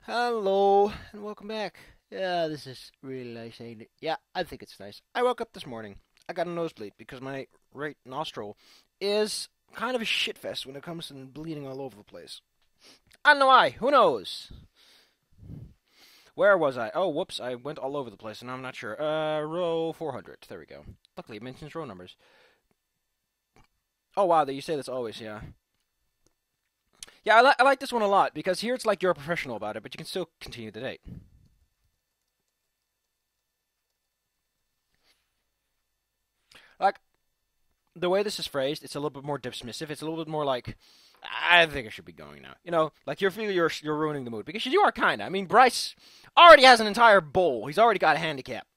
Hello and welcome back. Yeah, this is really nice, ain't it? Yeah, I think it's nice. I woke up this morning. I got a nosebleed because my right nostril is kind of a shitfest when it comes to bleeding all over the place. I don't know why. Who knows? Where was I? Oh, whoops. I went all over the place and I'm not sure. Row 400. There we go. Luckily, it mentions row numbers. Oh, wow. You say this always, yeah. Yeah, I like this one a lot because here it's like you're a professional about it, but you can still continue the date. Like, the way this is phrased, it's a little bit more dismissive. It's a little bit more like, I think I should be going now. Like you feel you're ruining the mood because you are kind of. I mean, Bryce already has an entire bowl. He's already got a handicap.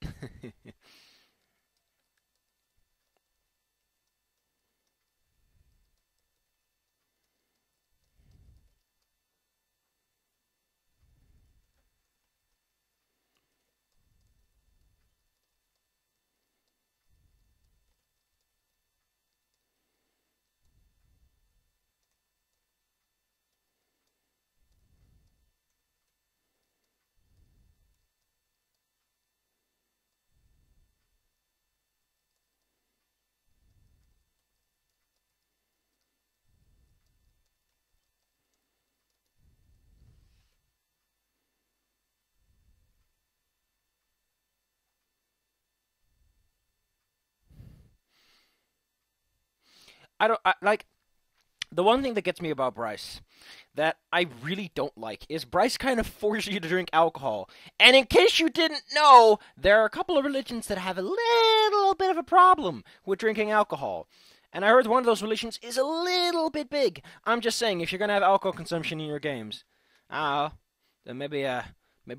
Like the one thing that gets me about Bryce that I really don't like is Bryce kind of forces you to drink alcohol. And in case you didn't know, there are a couple of religions that have a little bit of a problem with drinking alcohol. And I heard one of those religions is a little bit big. I'm just saying, if you're gonna have alcohol consumption in your games, uh, then maybe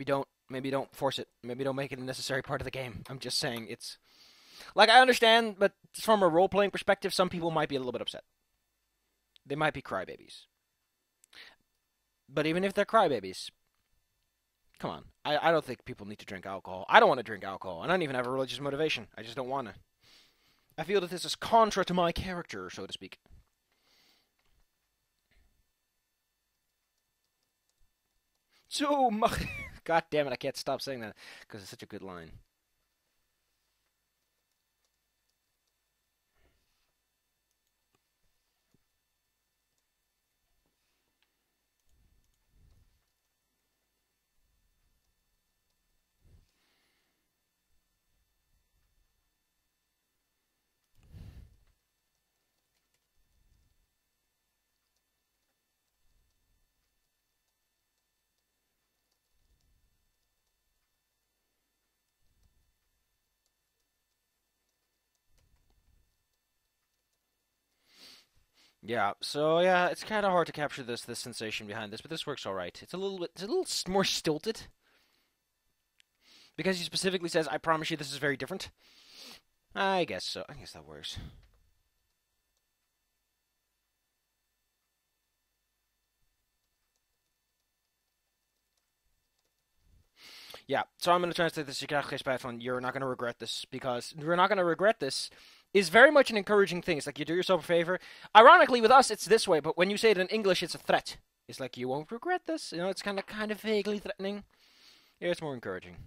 don't force it. Maybe don't make it a necessary part of the game. I'm just saying it's like I understand, but from a role playing perspective, some people might be a little bit upset. They might be crybabies. But even if they're crybabies, come on. I don't think people need to drink alcohol. I don't want to drink alcohol. I don't even have a religious motivation. I just don't want to. I feel that this is contra to my character, so to speak. So, God damn it, I can't stop saying that because it's such a good line. Yeah, so yeah, it's kind of hard to capture this sensation behind this, but this works all right. It's a little more stilted because he specifically says, "I promise you, this is very different." I guess so. I guess that works. Yeah, so I'm going to translate this. You're not going to regret this because you're not going to regret this is very much an encouraging thing. It's like you do yourself a favor. Ironically, with us, it's this way, but when you say it in English, it's a threat. It's like you won't regret this. It's kind of vaguely threatening. Yeah, it's more encouraging.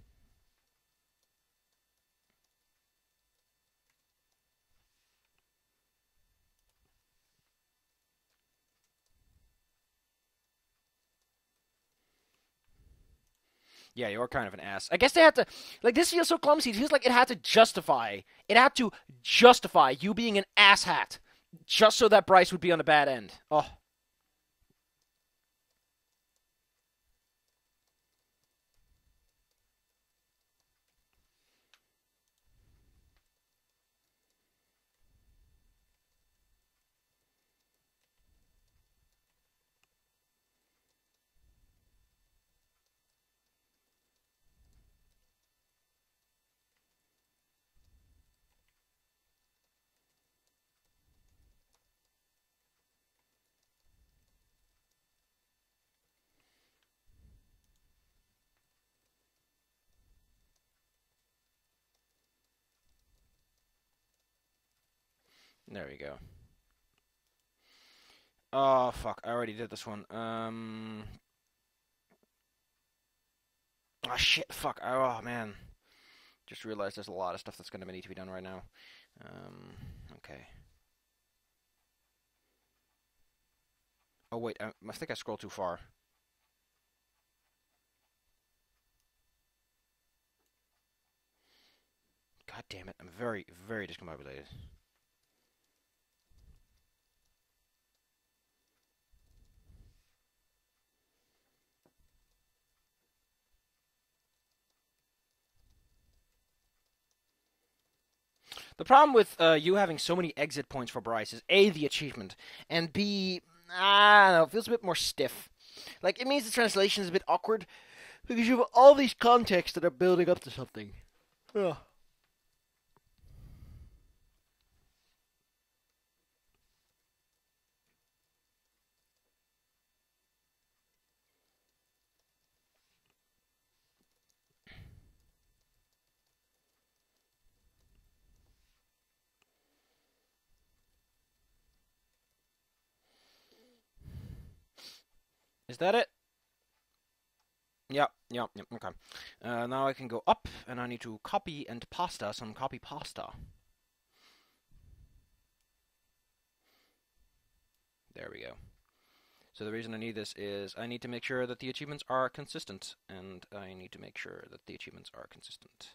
Yeah, you're kind of an ass. I guess they had to, like, this feels so clumsy. It feels like it had to justify. It had to justify you being an asshat just so that Bryce would be on the bad end. Oh, there we go. Oh fuck! I already did this one. Oh shit, fuck. Oh man. Just realized there's a lot of stuff that's going to need to be done right now. Okay. Oh wait, I think I scrolled too far. God damn it, I'm very, very discombobulated. The problem with you having so many exit points for Bryce is A, the achievement, and B, I don't know, it feels a bit more stiff. Like, it means the translation is a bit awkward because you have all these contexts that are building up to something. Ugh. Is that it? Yep, yep, yep, okay. Now I can go up, and I need to copy and pasta some copy pasta. There we go. So the reason I need this is I need to make sure that the achievements are consistent, and I need to make sure that the achievements are consistent.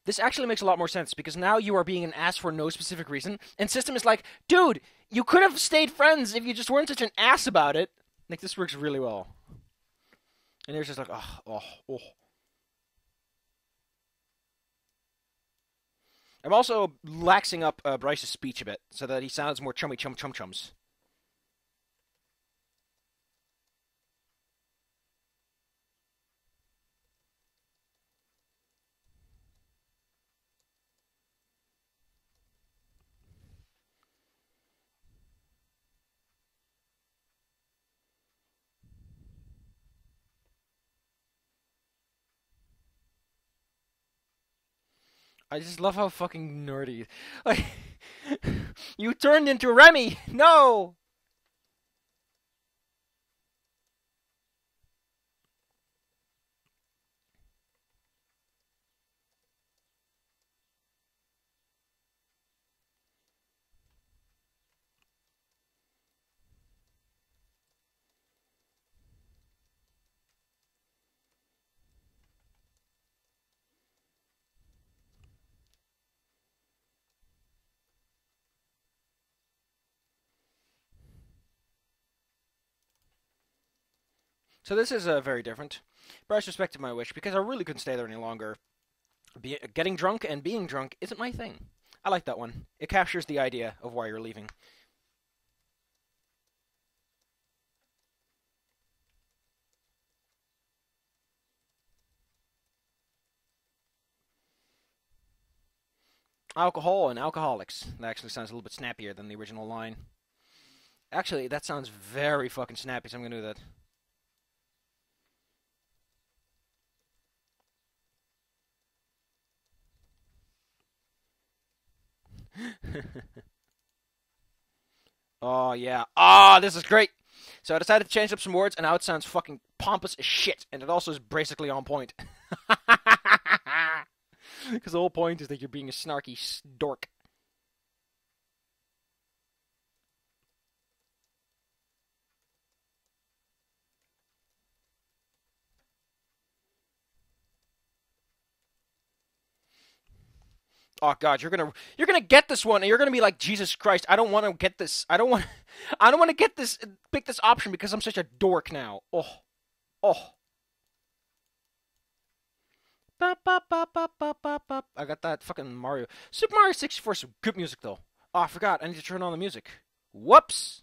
This actually makes a lot more sense because now you are being an ass for no specific reason, and system is like, dude, you could have stayed friends if you just weren't such an ass about it. Like, this works really well. And they're just like, oh, oh, oh. I'm also laxing up Bryce's speech a bit so that he sounds more chummy chums. I just love how fucking nerdy. Like, you turned into Remy. No. So this is very different. Bryce respected my wish because I really couldn't stay there any longer. Getting drunk and being drunk isn't my thing. I like that one. It captures the idea of why you're leaving. Alcohol and alcoholics. That actually sounds a little bit snappier than the original line. Actually, that sounds very fucking snappy, so I'm gonna do that. Oh, yeah. Ah, this is great. So I decided to change up some words, and now it sounds fucking pompous as shit, and it also is basically on point. Because the whole point is that you're being a snarky dork. Oh god, you're gonna get this one, and you're gonna be like, Jesus Christ, I don't want to get this. I don't want to get this. Pick this option because I'm such a dork now. Oh, oh. I got that fucking Mario. Super Mario 64 some good music though. Oh, I forgot. I need to turn on the music. Whoops.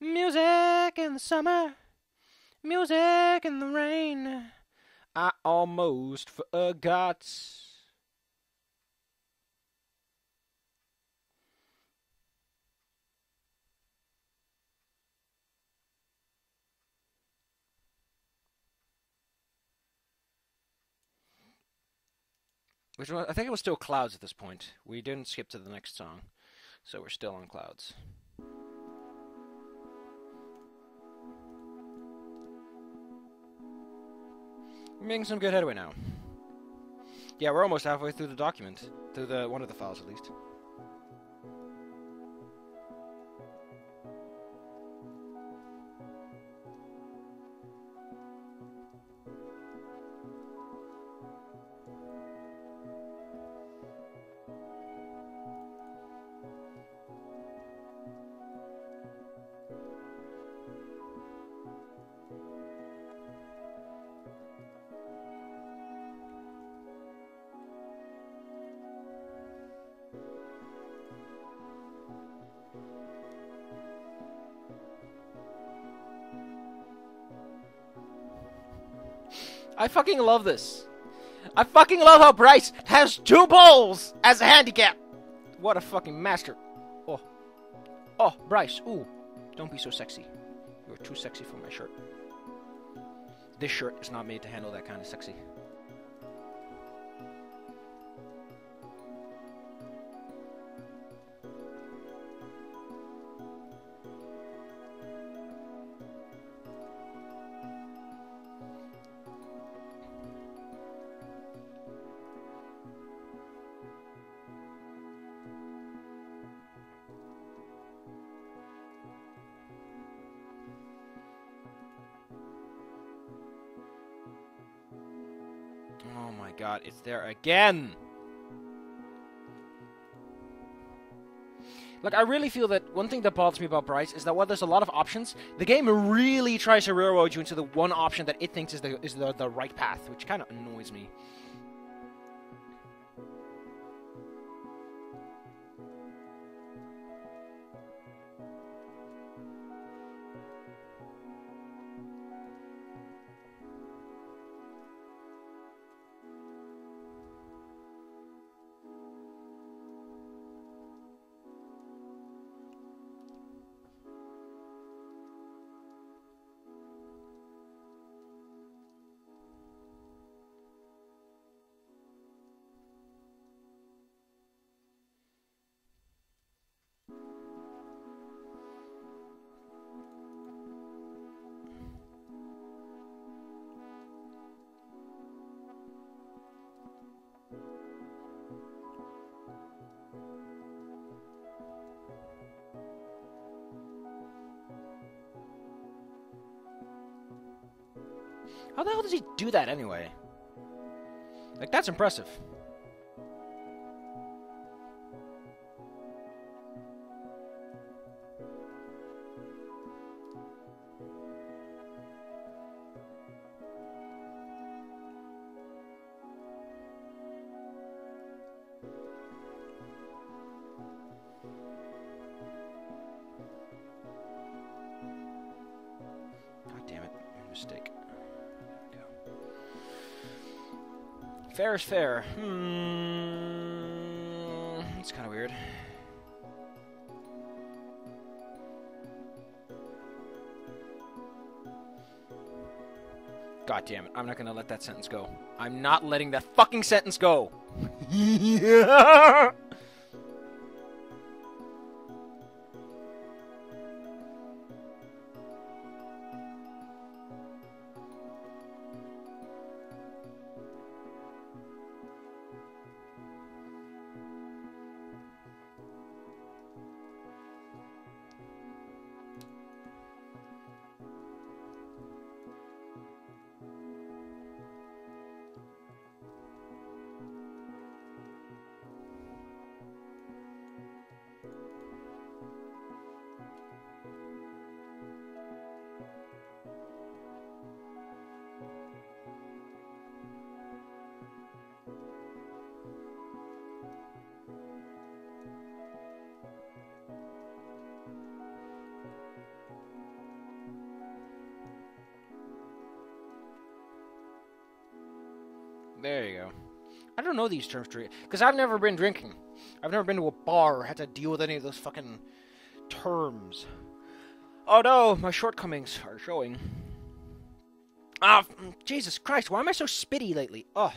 Music in the summer. Music in the rain. I almost forgot. Which one, I think it was still Clouds at this point. We didn't skip to the next song, so we're still on Clouds. We're making some good headway now. Yeah, we're almost halfway through the document. Through the one of the files, at least. I fucking love this. I fucking love how Bryce has 2 bowls as a handicap. What a fucking master. Oh. Oh, Bryce. Ooh. Don't be so sexy. You're too sexy for my shirt. This shirt is not made to handle that kind of sexy. Oh my god, it's there again! Like, I really feel that one thing that bothers me about Bryce is that while there's a lot of options, the game really tries to railroad you into the one option that it thinks is the right path, which kind of annoys me. How the hell does he do that anyway? Like, that's impressive. God damn it, mistake. Fair is fair. It's kind of weird. God damn it. I'm not gonna let that sentence go. I'm not letting that fucking sentence go. Yeah. There you go. I don't know these terms, because I've never been drinking. I've never been to a bar or had to deal with any of those fucking terms. Oh no, my shortcomings are showing. Ah, Jesus Christ, why am I so spitty lately? Oh.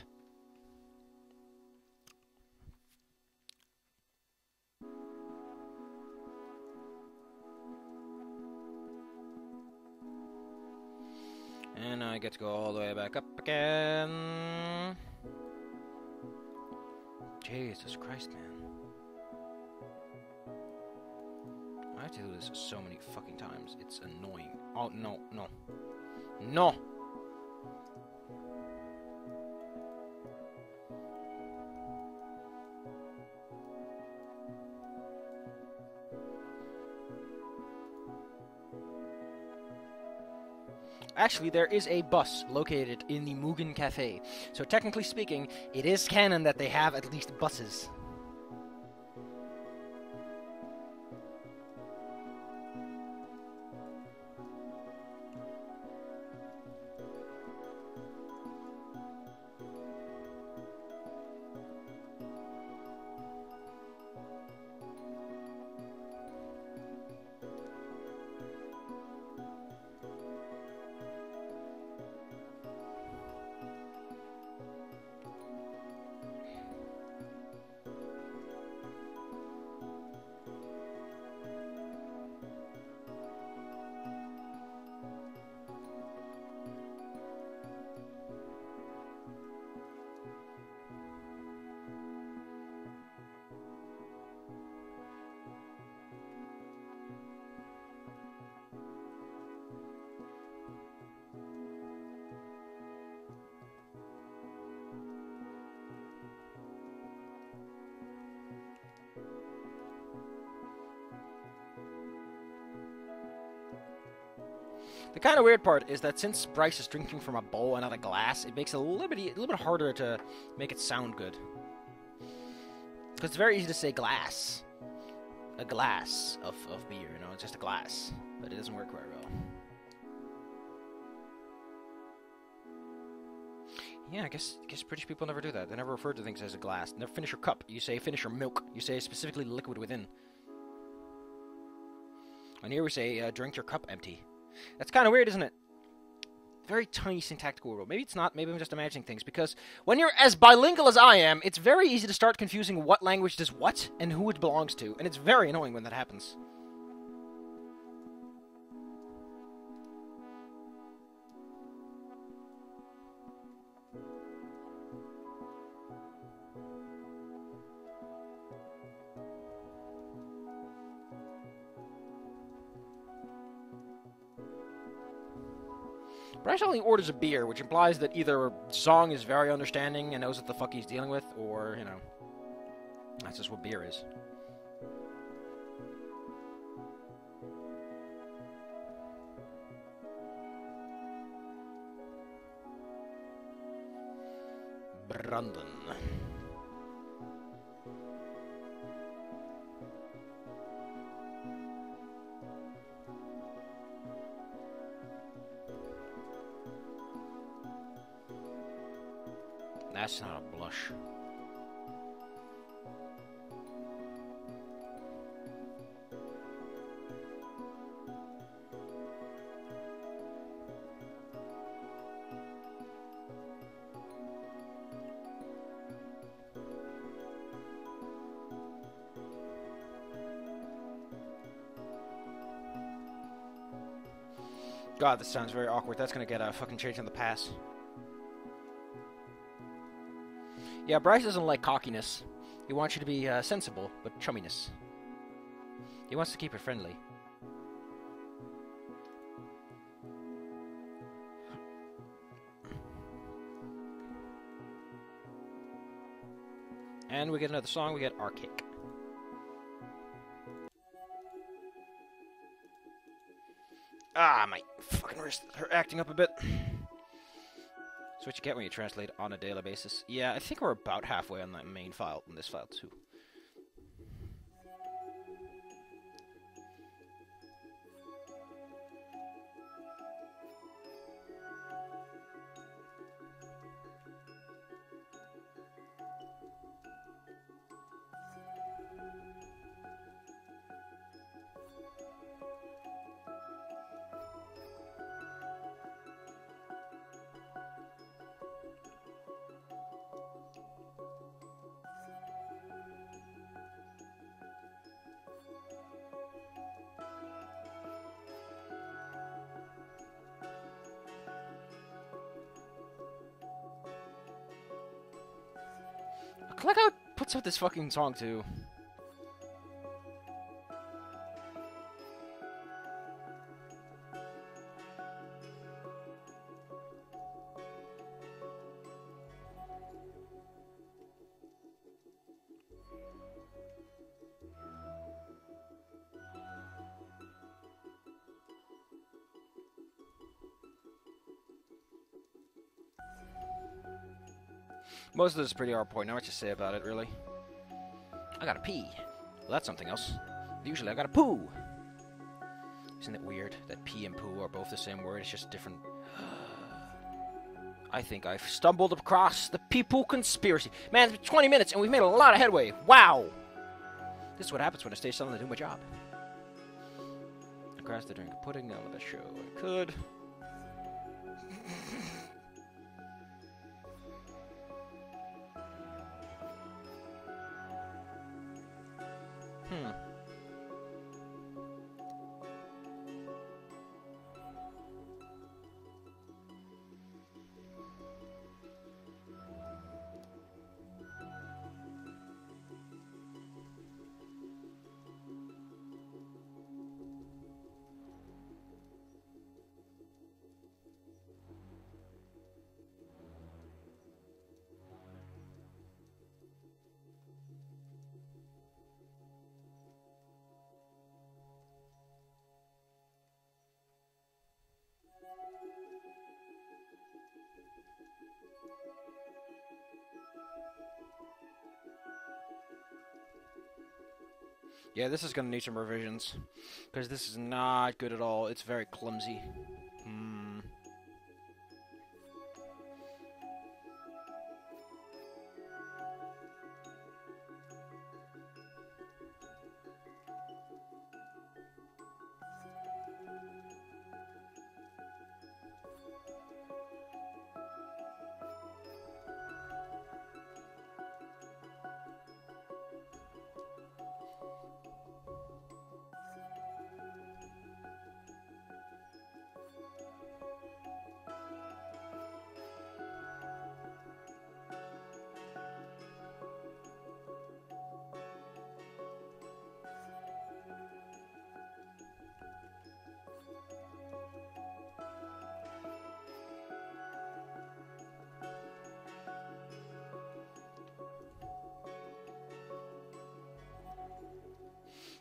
And I get to go all the way back up again. Jesus Christ, man. I have to do this so many fucking times. It's annoying. Oh, no, no. No! Actually, there is a bus located in the Mugen Cafe. So technically speaking, it is canon that they have at least buses. The kind of weird part is that since Bryce is drinking from a bowl and not a glass, it makes it a little bit harder to make it sound good. Because it's very easy to say glass. A glass of beer, you know, it's just a glass. But it doesn't work very well. Yeah, I guess British people never do that. They never refer to things as a glass. Never finish your cup. You say finish your milk. You say specifically liquid within. And here we say drink your cup empty. That's kind of weird, isn't it? Very tiny syntactical rule. Maybe it's not. Maybe I'm just imagining things. Because when you're as bilingual as I am, it's very easy to start confusing what language does what and who it belongs to. And it's very annoying when that happens. Bryce only orders a beer, which implies that either Zong is very understanding and knows what the fuck he's dealing with, or, you know, that's just what beer is. Brandon. That's not a blush. God, this sounds very awkward. That's gonna get a fucking change on the pass. Yeah, Bryce doesn't like cockiness. He wants you to be sensible, but chumminess. He wants to keep it friendly. And we get another song, we get Arctic. Ah, my fucking wrist, her acting up a bit. That's what you get when you translate on a daily basis. Yeah, I think we're about halfway on that main file, in this file too. like how it puts out this fucking song, too. Most of this is pretty hard point. Not much to say about it, really. I gotta pee. Well, that's something else. Usually I gotta poo. Isn't it weird that pee and poo are both the same word? It's just different. I think I've stumbled across the pee-poo conspiracy. Man, it's been 20 minutes and we've made a lot of headway. Wow! This is what happens when I stay silent and do my job. Across the drink pudding on the show. I could. Yeah, this is going to need some revisions, because this is not good at all. It's very clumsy.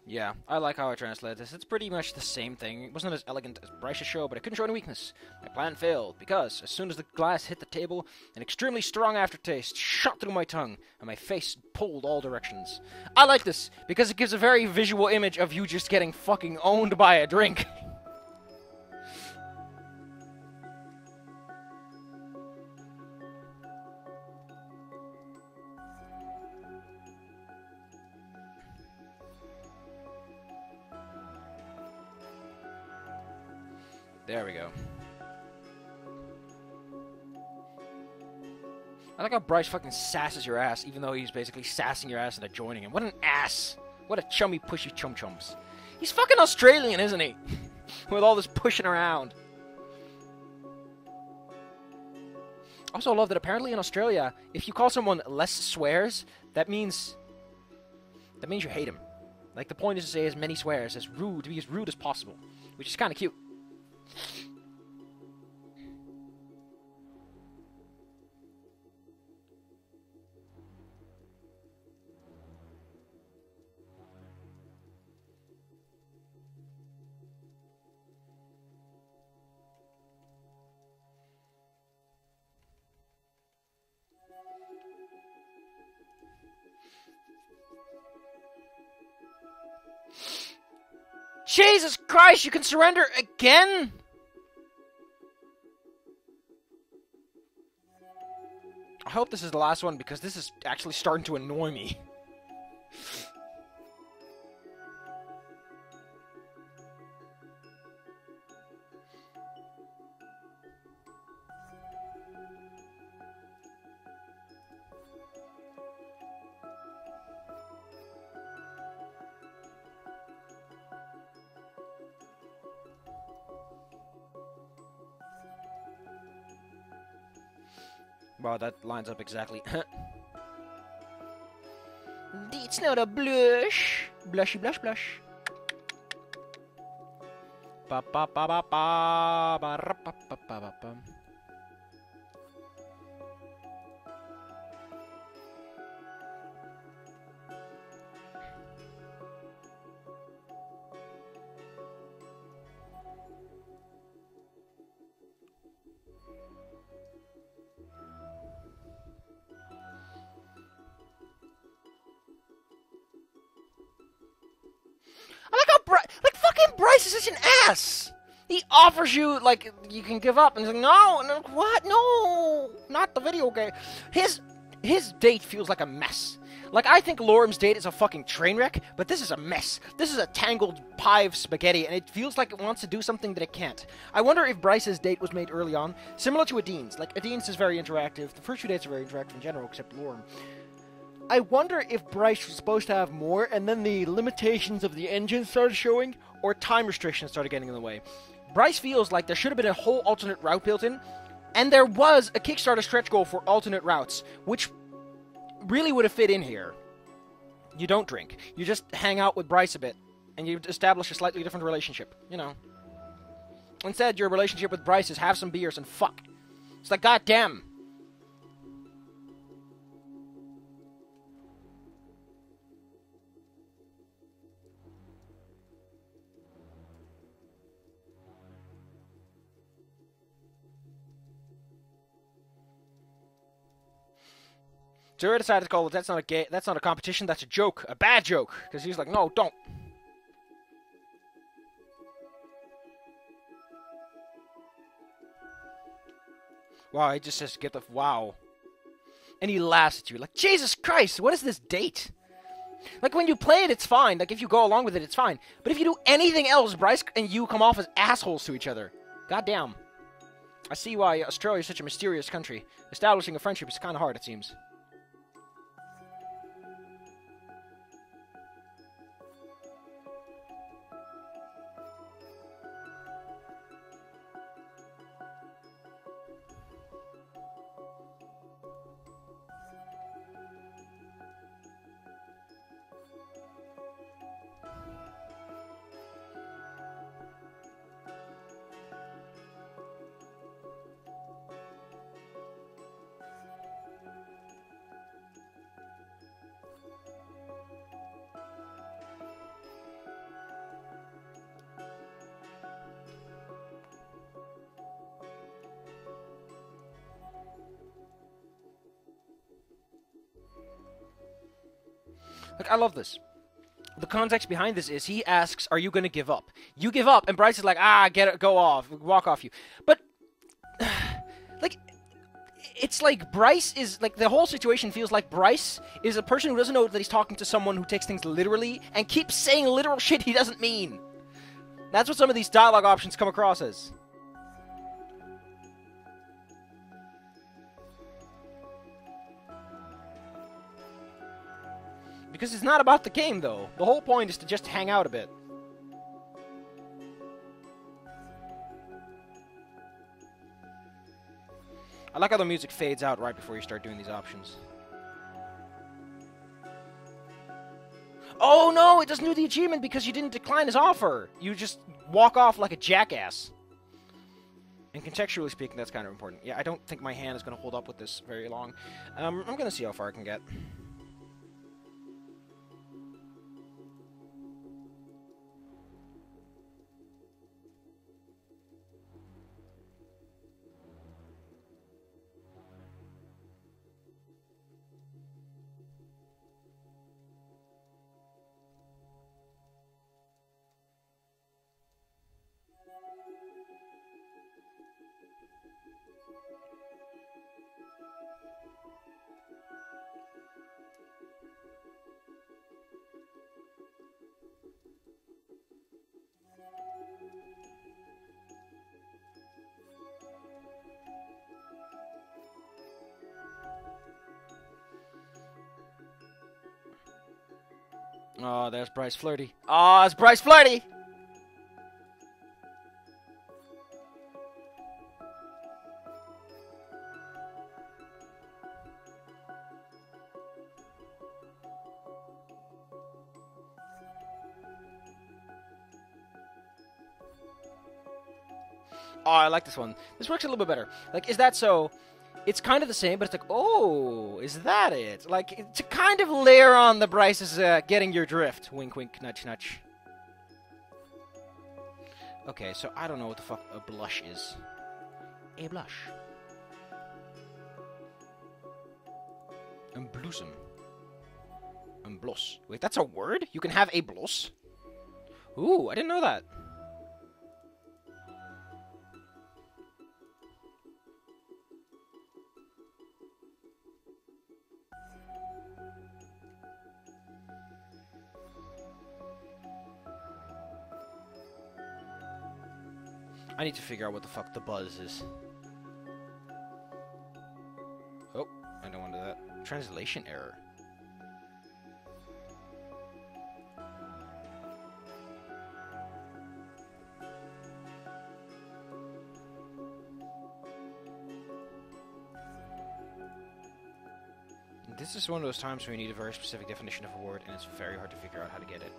Yeah, I like how I translated this. It's pretty much the same thing. It wasn't as elegant as Bryce's show, but I couldn't show any weakness. My plan failed, because as soon as the glass hit the table, an extremely strong aftertaste shot through my tongue, and my face pulled all directions. I like this, because it gives a very visual image of you just getting fucking owned by a drink. There we go. I like how Bryce fucking sasses your ass, even though he's basically sassing your ass into joining him. What an ass! What a chummy, pushy chum-chums. He's fucking Australian, isn't he? With all this pushing around. Also, I love that apparently in Australia, if you call someone less swears, that means you hate him. Like, the point is to say as many swears, as rude, to be as rude as possible. Which is kind of cute. Jesus Christ, you can surrender again? I hope this is the last one, because this is actually starting to annoy me. Wow, that lines up exactly. It's not a blush. Blushy blush blush. Ba ba ba ba ba ba ra, ba ba ba ba ba. I like how fucking Bryce is such an ass. He offers you, like, you can give up, and he's like, no, what? No, not the video game. His date feels like a mess. Like, I think Lorem's date is a fucking train wreck, but this is a mess. This is a tangled pie of spaghetti, and it feels like it wants to do something that it can't. I wonder if Bryce's date was made early on, similar to Adeen's. Like, Adeen's is very interactive. The first few dates are very interactive in general, except Lorem. I wonder if Bryce was supposed to have more, and then the limitations of the engine started showing, or time restrictions started getting in the way. Bryce feels like there should have been a whole alternate route built in, and there was a Kickstarter stretch goal for alternate routes, which really would have fit in here. You don't drink. You just hang out with Bryce a bit, and you establish a slightly different relationship, you know. Instead, your relationship with Bryce is have some beers and fuck. It's like, goddamn. Zura decided to call it, that's not a competition, that's a joke. A bad joke. Because he's like, no, don't. Wow, he just says, get the, wow. And he laughs at you, like, Jesus Christ, what is this date? Like, when you play it, it's fine. Like, if you go along with it, it's fine. But if you do anything else, Bryce and you come off as assholes to each other. Goddamn. I see why Australia is such a mysterious country. Establishing a friendship is kind of hard, it seems. Like, I love this. The context behind this is he asks, are you going to give up? You give up, and Bryce is like, get it, go off, walk off you. But, like, it's like Bryce is, like, the whole situation feels like Bryce is a person who doesn't know that he's talking to someone who takes things literally and keeps saying literal shit he doesn't mean. That's what some of these dialogue options come across as. Because it's not about the game, though. The whole point is to just hang out a bit. I like how the music fades out right before you start doing these options. Oh no, it doesn't do the achievement because you didn't decline his offer. You just walk off like a jackass. And contextually speaking, that's kind of important. Yeah, I don't think my hand is going to hold up with this very long. I'm going to see how far I can get. Oh, there's Bryce Flirty. Oh, it's Bryce Flirty! Oh, I like this one. This works a little bit better. Like, is that so? It's kind of the same, but it's like, oh, is that it? Like, to kind of layer on the Bryce is getting your drift. Wink, wink, nudge, nudge. Okay, so I don't know what the fuck a blush is. A blush. Un blusum. Un bloss. Wait, that's a word? You can have a bloss? Ooh, I didn't know that. I need to figure out what the fuck the buzz is. Oh, I don't want to do that. Translation error. This is one of those times where you need a very specific definition of a word, and it's very hard to figure out how to get it.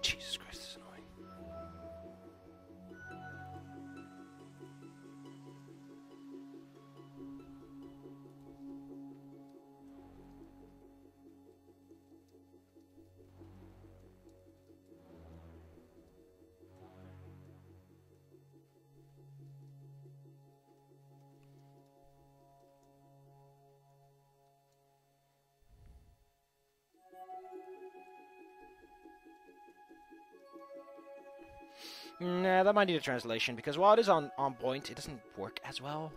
Jesus Christ, this is annoying. Nah, that might need a translation, because while it is on point, it doesn't work as well.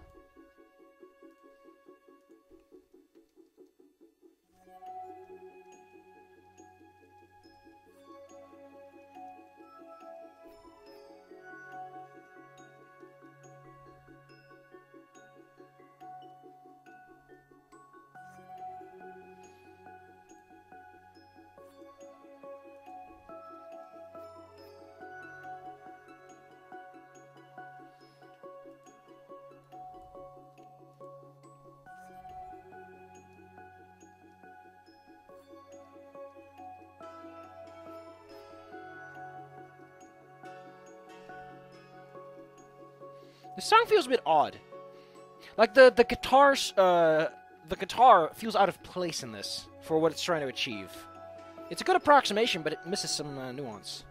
The song feels a bit odd. Like the guitar feels out of place in this for what it's trying to achieve. It's a good approximation, but it misses some nuance.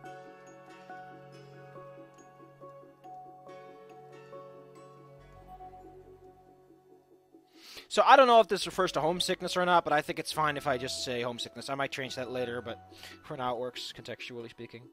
So I don't know if this refers to homesickness or not, but I think it's fine if I just say homesickness. I might change that later, but for now it works, contextually speaking.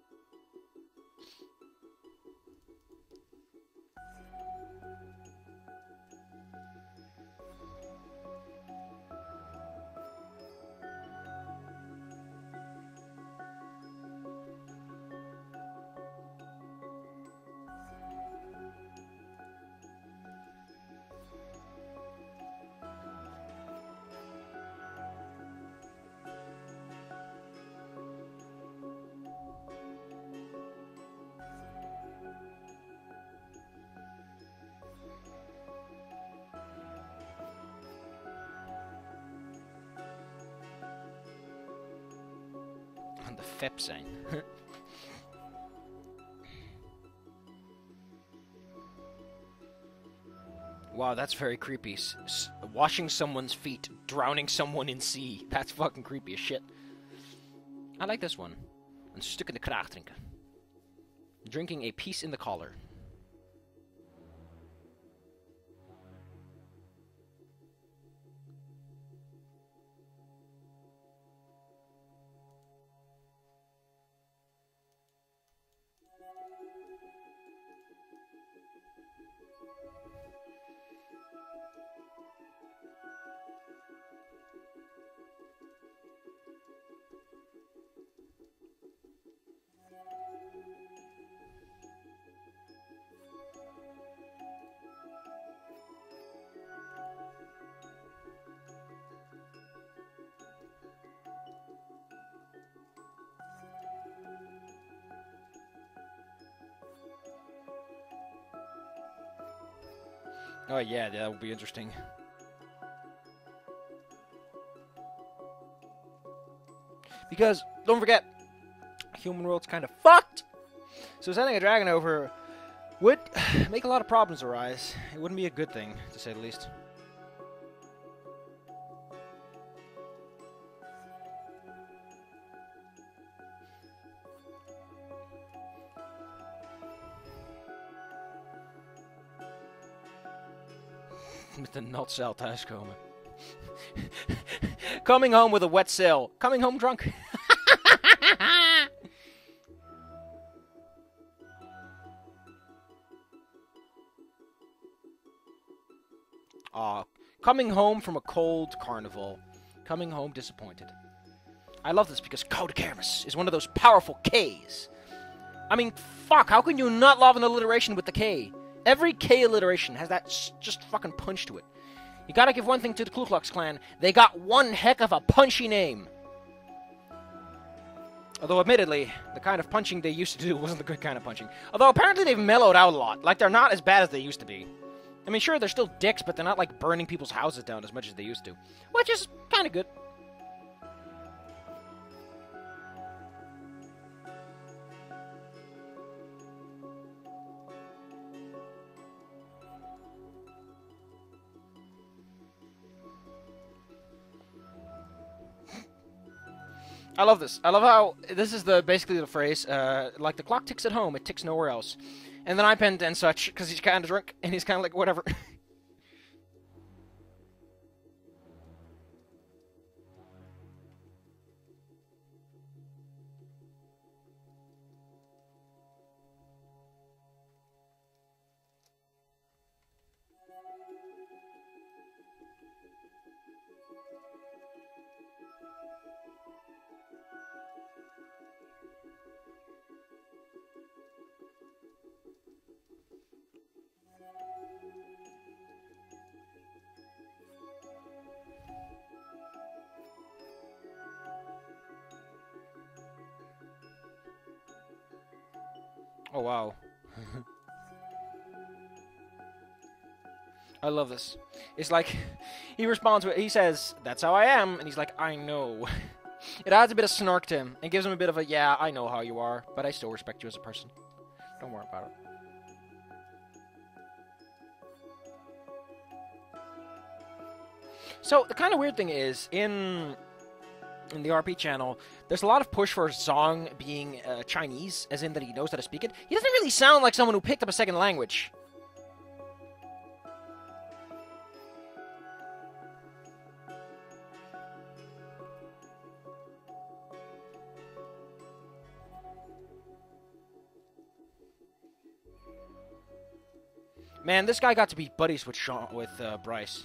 The FEP sign. Wow, that's very creepy. Washing someone's feet, drowning someone in sea. That's fucking creepy as shit. I like this one. Een stuk in de kraag drinken. Drinking a piece in the collar. Oh yeah, that would be interesting. Because, don't forget, human world's kind of fucked. So sending a dragon over would make a lot of problems arise. It wouldn't be a good thing, to say the least. With the not cell thuis komen. Coming home with a wet sail. Coming home drunk. Coming home from a cold carnival. Coming home disappointed. I love this because Codecamus is one of those powerful Ks. I mean, fuck, how can you not love an alliteration with the K? Every K alliteration has that just fucking punch to it. You gotta give one thing to the Ku Klux Klan. They got one heck of a punchy name. Although, admittedly, the kind of punching they used to do wasn't the good kind of punching. Although, apparently they've mellowed out a lot. Like, they're not as bad as they used to be. I mean, sure, they're still dicks, but they're not, like, burning people's houses down as much as they used to. Which is kind of good. I love this. I love how this is basically the phrase, like the clock ticks at home, it ticks nowhere else. And then I penned and such, because he's kind of drunk, and he's kind of like, whatever. Oh, wow. I love this. It's like, he responds with, he says, that's how I am, and he's like, I know. It adds a bit of snark to him, and gives him a bit of a, yeah, I know how you are, but I still respect you as a person. Don't worry about it. So, the kind of weird thing is, in the RP channel, there's a lot of push for Zong being Chinese, as in that he knows how to speak it. He doesn't really sound like someone who picked up a second language. Man, this guy got to be buddies with Bryce.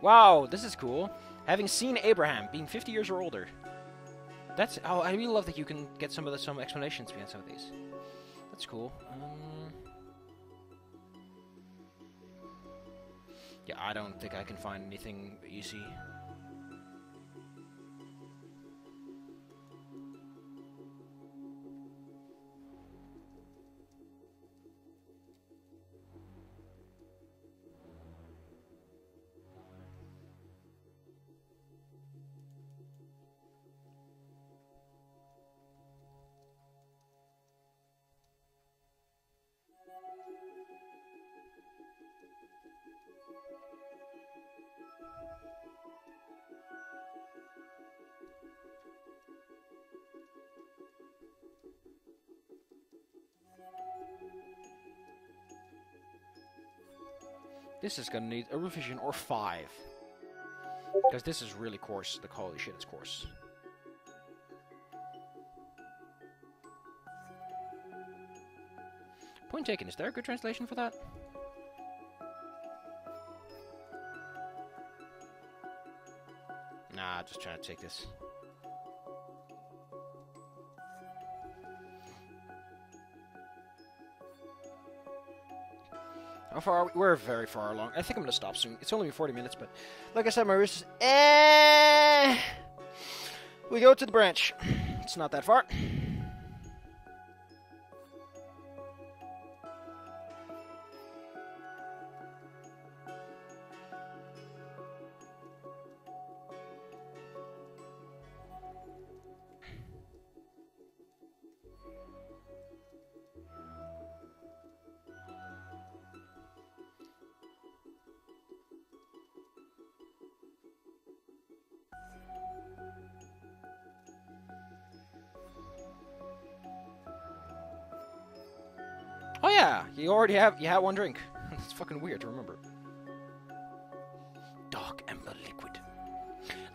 Wow, this is cool. Having seen Abraham being 50 years or older. That's... Oh, I really love that you can get some explanations behind some of these. That's cool. Yeah, I don't think I can find anything easy. This is gonna need a revision or 5. Because this is really coarse. Like, holy shit, it's coarse. Point taken. Is there a good translation for that? I'm just trying to take this. How far are we? We're very far along. I think I'm going to stop soon. It's only been 40 minutes, but like I said, my wrist is... We go to the branch. It's not that far. Oh yeah, you had one drink. It's fucking weird to remember. Dark Ember Liquid.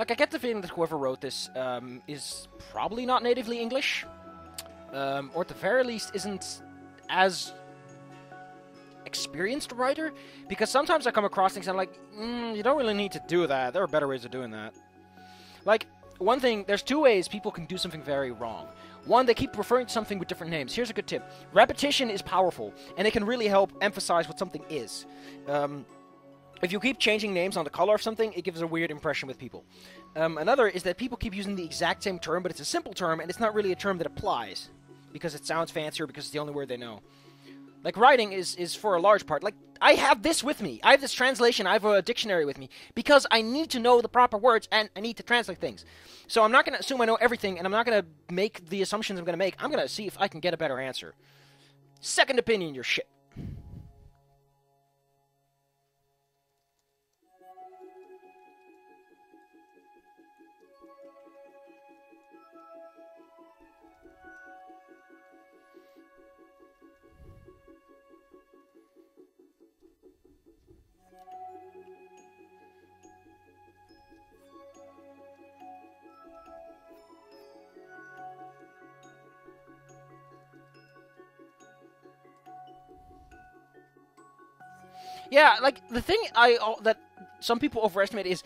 Like, I get the feeling that whoever wrote this is probably not natively English. Or at the very least isn't as experienced a writer. Because sometimes I come across things and I'm like, you don't really need to do that. There are better ways of doing that. Like, one thing, there's two ways people can do something very wrong. One, they keep referring to something with different names. Here's a good tip. Repetition is powerful, and it can really help emphasize what something is. If you keep changing names on the color of something, it gives a weird impression with people. Another is that people keep using the exact same term, but it's a simple term, and it's not really a term that applies, because it sounds fancier, because it's the only word they know. Like, writing is for a large part. Like, I have this with me. I have this translation. I have a dictionary with me. Because I need to know the proper words, and I need to translate things. So I'm not going to assume I know everything, and I'm not going to make the assumptions I'm going to make. I'm going to see if I can get a better answer. Second opinion, you're shit. Yeah, like, the thing that some people overestimate is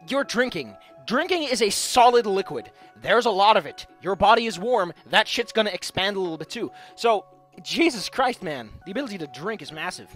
you're drinking. Drinking is a solid liquid. There's a lot of it. Your body is warm. That shit's gonna expand a little bit too. So, Jesus Christ, man. The ability to drink is massive.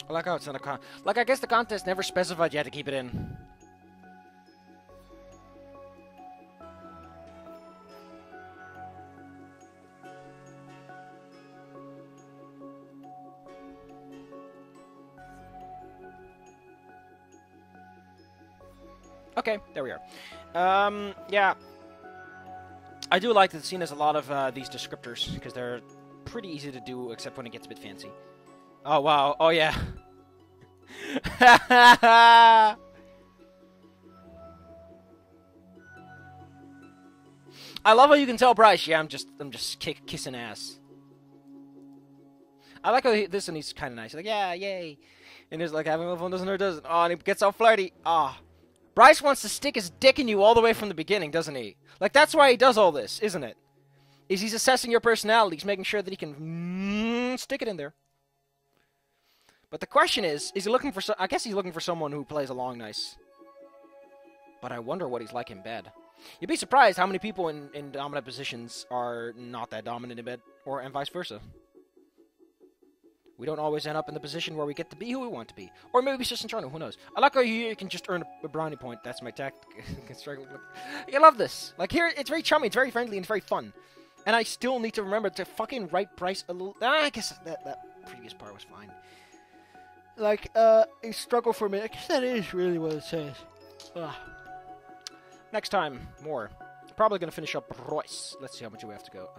I like how it's not a like, I guess the contest never specified you had to keep it in. Okay, there we are. Yeah. I do like that the scene has a lot of these descriptors, because they're pretty easy to do, except when it gets a bit fancy. Oh, wow. Oh, yeah. I love how you can tell Bryce, yeah, I'm just kissing ass. I like how this one, he's kind of nice. He's like, yeah, yay. And he's like, having a fun doesn't hurt, doesn't. Oh, and he gets all flirty. Ah. Bryce wants to stick his dick in you all the way from the beginning, doesn't he? Like, that's why he does all this, isn't it? He's assessing your personality. He's making sure that he can stick it in there. But the question is he looking for... I guess he's looking for someone who plays along nice. But I wonder what he's like in bed. You'd be surprised how many people in dominant positions are not that dominant in bed, and vice versa. We don't always end up in the position where we get to be who we want to be. Or maybe it's just internal, who knows. I like how you can just earn a brownie point. That's my tactic. I love this. Like, here, it's very chummy, it's very friendly, and it's very fun. And I still need to remember to fucking write Bryce a little... I guess that previous part was fine. Like, a struggle for me. I guess that is really what it says. Ugh. Next time, more. Probably gonna finish up Bryce. Let's see how much we have to go.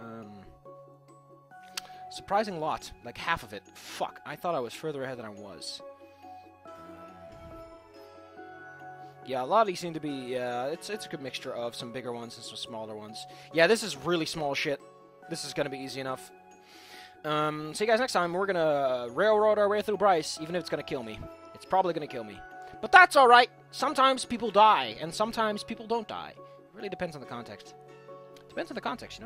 Surprising lot. Like half of it. Fuck. I thought I was further ahead than I was. Yeah, a lot of these seem to be, it's a good mixture of some bigger ones and some smaller ones. Yeah, this is really small shit. This is gonna be easy enough. See you guys next time. We're gonna railroad our way through Bryce, even if it's gonna kill me. It's probably gonna kill me. But that's alright. Sometimes people die, and sometimes people don't die. It really depends on the context. Depends on the context, you know?